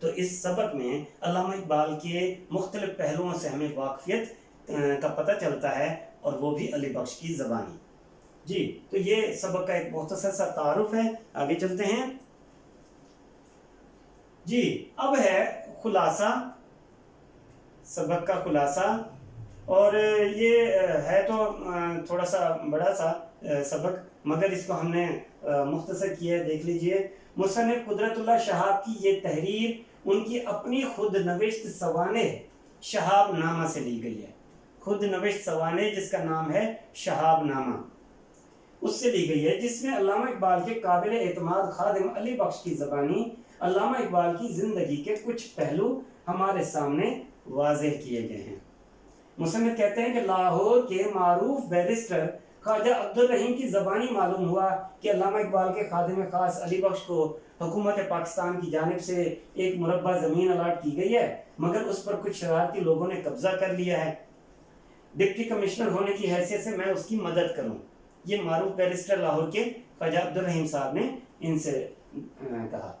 تو اس سبق میں علامہ اقبال کے مختلف پہلوؤں سے ہمیں واقفیت کا پتہ چلتا ہے، اور وہ بھی علی بخش کی زبانی۔ جی، تو یہ سبق کا ایک مختصر سا تعارف ہے، آگے چلتے ہیں۔ جی، اب ہے خلاصہ، سبق کا خلاصہ، اور یہ ہے تو تھوڑا سا بڑا سا سبق، مگر اس کو ہم نے مختصر کیا ہے، دیکھ لیجئے۔ مصنف قدرت اللہ شہاب کی یہ تحریر ان کی اپنی خود نوشت سوانح شہاب نامہ سے لی گئی ہے۔ خود نوشت سوانح جس کا نام ہے شہاب نامہ، اس سے لی گئی ہے، جس میں علامہ اقبال کے قابل اعتماد خادم علی بخش کی زبانی علامہ اقبال کی زندگی کے کچھ پہلو ہمارے سامنے واضح کیے گئے ہیں۔ مصنف کہتے ہیں کہ لاہور کے معروف بیرسٹر خواجہ عبدالرحیم کی زبانی معلوم ہوا کہ علامہ اقبال کے خادم خاص علی بخش کو حکومت پاکستان کی جانب سے ایک مربع زمین الاٹ کی گئی ہے، مگر اس پر کچھ شرارتی لوگوں نے قبضہ کر لیا ہے۔ ڈپٹی کمشنر ہونے کی حیثیت سے میں اس کی مدد کروں۔ یہ معروف بیرسٹر لاہور کے خواجہ عبدالرحیم صاحب نے ان سے کہا،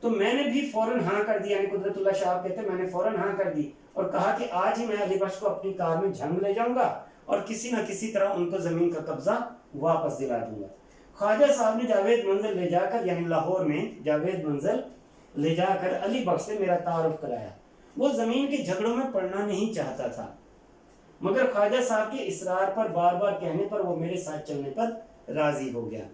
تو میں نے بھی فوراً ہاں کر دی، یعنی قدرت اللہ شاہ کہتے ہیں میں نے فوراً ہاں کر دی اور کہا کہ آج ہی میں علی بخش کو اپنی کار میں جھنگ لے جاؤں گا اور کسی نہ کسی طرح ان کو زمین کا قبضہ واپس دلا دوں گا۔ خواجہ صاحب نے جاوید منزل لے جا کر، یعنی لاہور میں جاوید منزل لے جا کر علی بخش سے میرا تعارف کرایا۔ وہ زمین کے جھگڑوں میں پڑنا نہیں چاہتا تھا، مگر خواجہ صاحب کے اصرار پر بار بار کہنے پر وہ میرے ساتھ چلنے پر راضی ہو گیا۔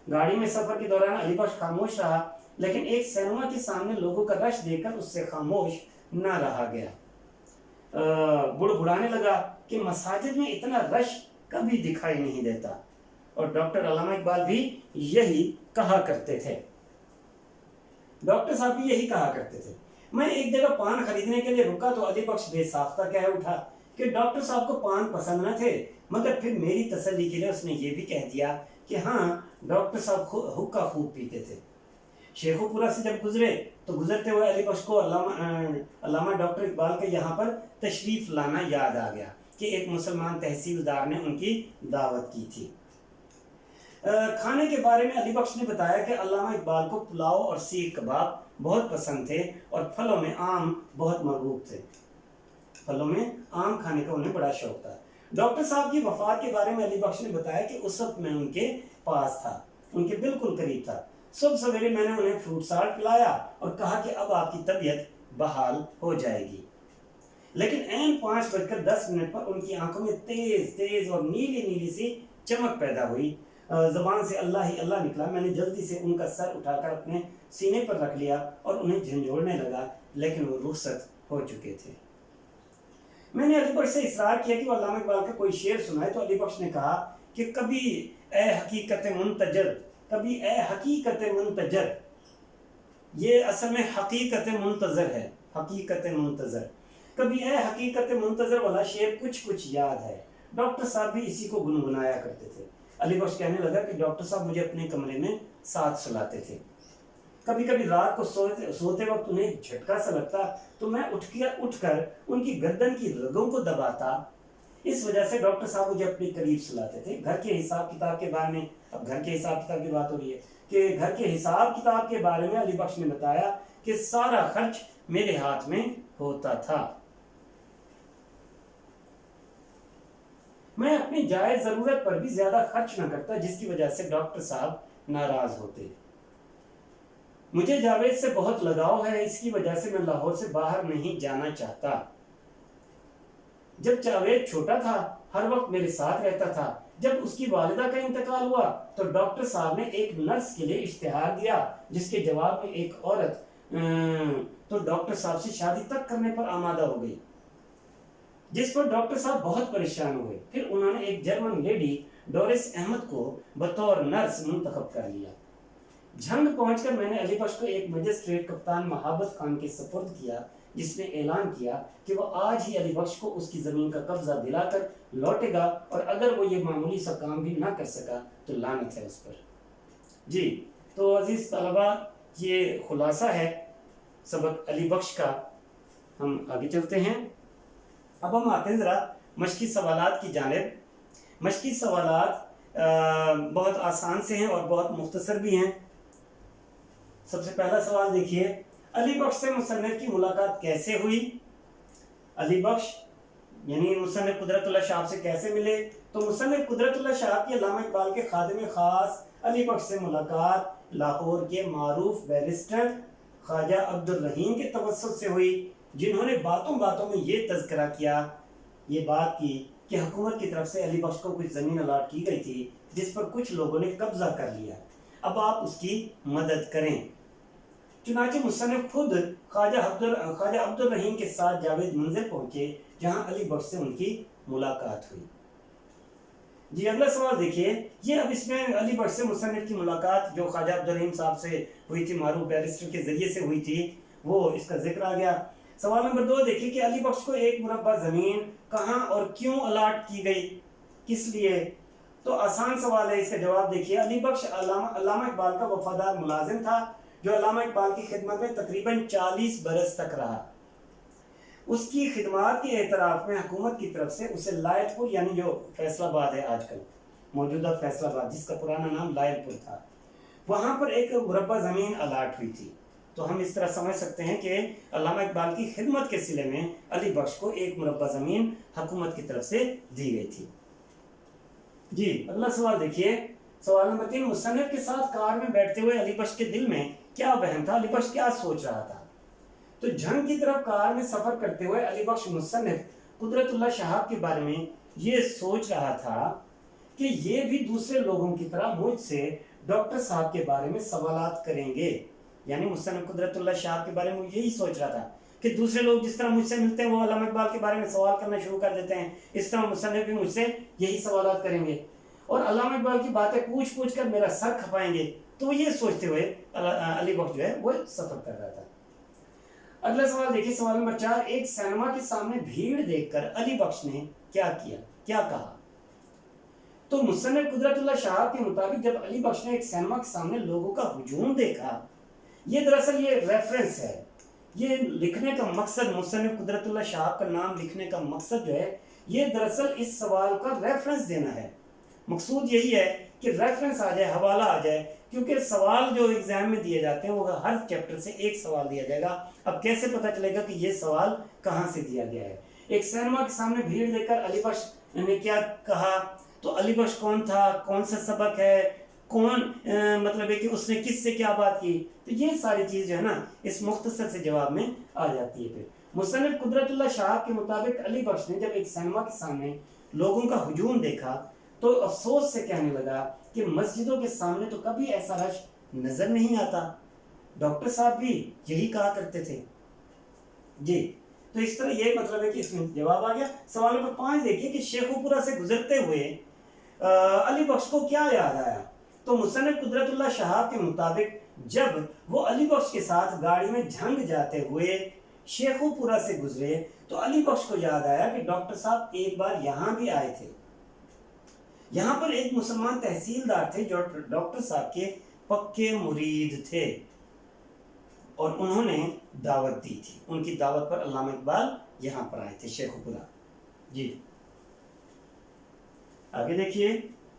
گاڑی میں سفر کے دوران علی بخش خاموش رہا، لیکن ایک سینما کے سامنے لوگوں کا رش دیکھ کر اس سے خاموش نہ رہا گیا۔ بڑھانے لگا کہ مساجد میں اتنا رش کبھی دکھائی نہیں دیتا، اور ڈاکٹر علامہ اقبال بھی یہی کہا کرتے تھے۔ ڈاکٹر صاحب بھی یہی کہا کرتے تھے۔ میں ایک جگہ پان خریدنے کے لیے رکا تو علی بخش بے ساختہ کہہ اٹھا کہ ڈاکٹر صاحب کو پان پسند نہ تھے، مگر پھر میری تسلی کے لیے اس نے یہ بھی کہہ دیا کہ ہاں ڈاکٹر صاحب حقہ خوب پیتے تھے۔ شیخو پورہ سے جب گزرے تو گزرتے ہوئے علی بخش کو علامہ ڈاکٹر اقبال کے یہاں پر تشریف لانا یاد آ گیا کہ ایک مسلمان تحصیلدار نے ان کی دعوت کی تھی۔ کھانے کے بارے میں علی بخش نے بتایا کہ علامہ اقبال کو پلاؤ اور سیخ کباب بہت پسند تھے، اور پھلوں میں آم بہت مرغوب تھے۔ پھلوں میں آم کھانے کا انہیں بڑا شوق تھا۔ ڈاکٹر صاحب کی وفات کے بارے میں علی بخش نے بتایا کہ اس وقت میں ان کے پاس تھا، ان کے بالکل قریب تھا۔ صبح سویرے میں نے انہیں فروٹ سالٹ پلایا اور کہا کہ اب آپ کی طبیعت بحال ہو جائے گی، لیکن عین 5:10 پر ان کی آنکھوں میں تیز تیز اور نیلی نیلی سی چمک پیدا ہوئی، زبان سے اللہ ہی اللہ نکلا۔ میں نے جلدی سے ان کا سر اٹھا کر اپنے سینے پر رکھ لیا اور انہیں جھنجھوڑنے لگا، لیکن وہ رخصت ہو چکے تھے۔ میں نے علی بخش سے اصرار کیا کہ وہ علامہ اقبال کا کوئی شعر سنائے، تو علی بخش نے کہا کہ کبھی اے حقیقت منتجر، کبھی اے حقیقت منتجر، یہ اصل میں حقیقت منتظر ہے، حقیقت منتظر، کبھی اے حقیقت منتظر والا شعر کچھ کچھ یاد ہے۔ ڈاکٹر صاحب بھی اسی کو گنگنایا کرتے تھے۔ علی بخش کہنے لگا کہ ڈاکٹر صاحب مجھے اپنے کمرے میں ساتھ سلاتے تھے، کبھی کبھی رات کو سوتے وقت انہیں جھٹکا سا لگتا تو میں اٹھ کر ان کی گردن کی رگوں کو دباتا۔ اس وجہ سے ڈاکٹر صاحب مجھے اپنے قریب سلاتے تھے۔ گھر کے حساب کتاب کے بارے میں، اب گھر کے حساب کتاب کی بات ہو رہی ہے، کہ گھر کے حساب کتاب کے بارے میں علی بخش نے بتایا کہ سارا خرچ میرے ہاتھ میں ہوتا تھا۔ میں اپنی جائز ضرورت پر بھی زیادہ خرچ نہ کرتا، جس کی وجہ سے ڈاکٹر صاحب ناراض ہوتے۔ مجھے جاوید سے بہت لگاؤ ہے، اس کی وجہ سے میں لاہور سے باہر نہیں جانا چاہتا۔ جب جاوید چھوٹا تھا ہر وقت میرے ساتھ رہتا تھا۔ جب اس کی والدہ کا انتقال ہوا تو ڈاکٹر صاحب نے ایک نرس کے لیے اشتہار دیا، جس کے جواب میں ایک عورت تو ڈاکٹر صاحب سے شادی تک کرنے پر آمادہ ہو گئی، جس پر ڈاکٹر صاحب بہت پریشان ہوئے۔ پھر انہوں نے ایک جرمن لیڈی ڈورس احمد کو بطور نرس منتخب کر لیا۔ جھنگ پہنچ کر میں نے علی بخش کو ایک مجسٹریٹ کپتان محبت خان کے سپرد کیا، جس نے اعلان کیا کہ وہ آج ہی علی بخش کو اس کی زمین کا قبضہ دلا کر لوٹے گا، اور اگر وہ یہ معمولی سا کام بھی نہ کر سکا تو لعنت ہے اس پر۔ جی تو عزیز طلبہ، یہ خلاصہ ہے سبق علی بخش کا۔ ہم آگے چلتے ہیں۔ اب ہم آتے ہیں ذرا مشقی سوالات کی جانب۔ مشقی سوالات بہت آسان سے ہیں اور بہت مختصر بھی ہیں۔ سب سے پہلا سوال دیکھیے، علی بخش سے مصنف کی ملاقات کیسے ہوئی؟ علی بخش یعنی مصنف قدرت اللہ شہاب سے کیسے ملے؟ تو مصنف قدرت اللہ شہاب کی علامہ اقبال کے خادم خاص علی بخش سے ملاقات لاہور کے معروف بیرسٹر خواجہ عبد الرحیم کے توسط سے ہوئی، جنہوں نے باتوں باتوں میں یہ تذکرہ کیا، یہ بات کی کہ حکومت کی طرف سے علی بخش کو کچھ زمین الاٹ کی گئی تھی جس پر کچھ لوگوں نے قبضہ کر لیا، اب آپ اس کی مدد کریں۔ چنانچہ مصنف خود خواجہ عبد الرحیم کے ساتھ جاوید منزل پہنچے، جہاں علی بخش سے ان کی ملاقات ہوئی۔ جی اگلا سوال دیکھیے، یہ اب اس میں علی بخش سے مصنف کی ملاقات جو خواجہ عبد الرحیم صاحب سے ہوئی تھی، معروف بیرسٹر کے ذریعے سے ہوئی تھی، وہ اس کا ذکر آ گیا۔ سوال نمبر 2 دیکھیے کہ علی بخش کو ایک مربع زمین کہاں اور کیوں الاٹ کی گئی، کس لیے؟ تو آسان سوال ہے، اس کا جواب دیکھیے۔ علی بخش علامہ اقبال کا وفادار ملازم تھا، جو علامہ اقبال کی خدمت میں تقریباً 40 برس تک رہا۔ اس کی خدمات کے اعتراف میں حکومت کی طرف سے اسے لائل پور، یعنی جو فیصل آباد ہے آج کل موجودہ فیصل آباد، جس کا پرانا نام لائل پور تھا، وہاں پر ایک مربع زمین الاٹ ہوئی تھی۔ تو ہم اس طرح سمجھ سکتے ہیں کہ علامہ اقبال کی خدمت کے صلے میں علی بخش کو ایک مربع زمین حکومت کی طرف سے دی گئی تھی۔ جی اگلا سوال دیکھیے، سوال نمبر 3، مصنف کے ساتھ کار میں بیٹھتے ہوئے علی بخش کے دل میں کیا وہم تھا؟ علی بخش کیا سوچ رہا تھا؟ تو جنگ کی طرف کار میں سفر کرتے ہوئے علی بخش مصنف قدرت اللہ شہاب کے بارے میں یہ سوچ رہا تھا کہ یہ بھی دوسرے لوگوں کی طرح مجھ سے ڈاکٹر صاحب کے بارے میں سوالات کریں گے، یعنی مصنف قدرت اللہ شہاب کے بارے میں یہی سوچ رہا تھا کہ دوسرے لوگ جس طرح مجھ سے ملتے ہیں وہ علامہ اقبال کے بارے میں سوال کرنا شروع کر دیتے ہیں، اس طرح مصنف بھی مجھ سے یہی سوالات کریں گے اور علامہ اقبال کی باتیں پوچھ پوچھ کر میرا سر کھپائیں گے۔ تو یہ سوچتے ہوئے علی بخش جو ہے وہ سفر کر رہا تھا۔ اگلا سوال دیکھیے، سوال نمبر 4، ایک سینما کے سامنے بھیڑ دیکھ کر علی بخش نے کیا کیا، کیا کہا؟ تو مصنف قدرت اللہ شہاب کے مطابق جب علی بخش نے ایک سینما کے سامنے لوگوں کا ہجوم دیکھا، یہ دراصل یہ ریفرنس ہے، یہ لکھنے کا مقصد، مصنف قدرت اللہ شہاب کا نام لکھنے کا مقصد جو ہے یہ دراصل اس سوال کا ریفرنس دینا ہے۔ مقصود یہی ہے کہ ریفرنس آ جائے، حوالہ آ جائے، کیونکہ سوال جو ایگزام میں دیے جاتے ہیں وہ ہر چیپٹر سے ایک سوال دیا جائے گا۔ اب کیسے پتہ چلے گا کہ یہ سوال کہاں سے دیا گیا ہے؟ ایک سینما کے سامنے بھیڑ دیکھ کر علی بخش نے کیا کہا؟ تو علی بخش کون تھا، کون سا سبق ہے، کون مطلب ہے کہ اس نے کس سے کیا بات کی؟ تو یہ ساری چیز جو ہے نا اس مختصر سے جواب میں آ جاتی ہے۔ پھر مصنف قدرت اللہ شہاب کے مطابق علی بخش نے جب ایک سینما کے سامنے لوگوں کا ہجوم دیکھا تو افسوس سے کہنے لگا کہ مسجدوں کے سامنے تو کبھی ایسا رش نظر نہیں آتا، ڈاکٹر صاحب بھی یہی کہا کرتے تھے۔ جی تو اس طرح یہ مطلب ہے کہ اس میں جواب آ گیا۔ سوال نمبر 5 دیکھیے کہ شیخوپورہ سے گزرتے ہوئے علی بخش کو کیا یاد آیا؟ تو مصنف قدرت اللہ شہاب کے مطابق جب وہ علی بخش کے ساتھ گاڑی میں جھنگ جاتے ہوئے شیخوپورہ سے گزرے تو علی بخش کو یاد آیا کہ ڈاکٹر صاحب ایک بار یہاں بھی آئے تھے۔ یہاں پر ایک مسلمان تحصیلدار تھے جو ڈاکٹر صاحب کے پکے مرید تھے اور انہوں نے دعوت دی تھی، ان کی دعوت پر علامہ اقبال یہاں پر آئے تھے شیخوپورہ۔ جی آگے دیکھیے،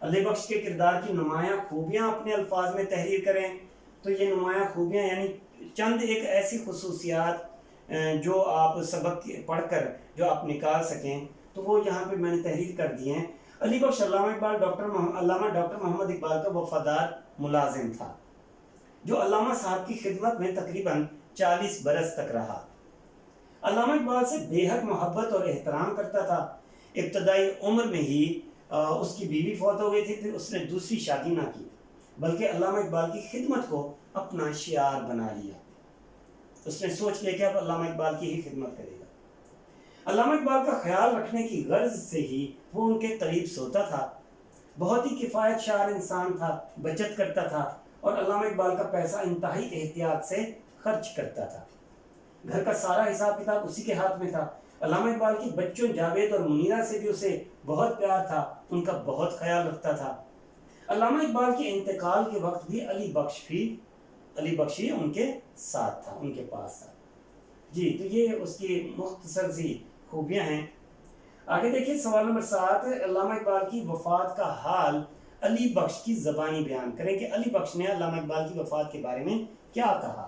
علی بخش کے کردار کی نمایاں خوبیاں اپنے الفاظ میں تحریر کریں۔ تو یہ نمایاں خوبیاں یعنی چند ایک ایسی خصوصیات جو آپ سبق پڑھ کر جو آپ نکال سکیں تو وہ یہاں پہ میں نے تحریر کر دی ہیں۔ علی بخش علامہ ڈاکٹر محمد اقبال کا وفادار ملازم تھا، جو علامہ صاحب کی خدمت میں تقریباً 40 برس تک رہا۔ علامہ اقبال سے بے حد محبت اور احترام کرتا تھا۔ ابتدائی عمر میں ہی اس کی بیوی فوت ہو گئی تھی، پھر اس نے دوسری شادی نہ کی بلکہ علامہ اقبال کی خدمت کو اپنا شعار بنا لیا۔ اس نے سوچ لیا کہ اب علامہ اقبال کی ہی خدمت کرے گا۔ علامہ اقبال کا خیال رکھنے کی غرض سے ہی وہ ان کے قریب سوتا تھا۔ بہت ہی کفایت شعار انسان تھا، بچت کرتا تھا اور علامہ اقبال کا پیسہ انتہائی احتیاط سے خرچ کرتا تھا۔ گھر کا سارا حساب کتاب اسی کے ہاتھ میں تھا۔ علامہ اقبال کی بچوں جاوید اور منیرہ سے بھی اسے بہت پیار تھا، ان کا بہت خیال رکھتا تھا۔ علامہ اقبال کے انتقال کے وقت بھی علی بخش ہی ان کے ساتھ تھا، ان کے پاس تھا۔ جی تو یہ اس کی مختصر سی خوبیاں ہیں۔ آگے دیکھیے سوال نمبر 7، علامہ اقبال کی وفات کا حال علی بخش کی زبانی بیان کریں کہ علی بخش نے علامہ اقبال کی وفات کے بارے میں کیا کہا۔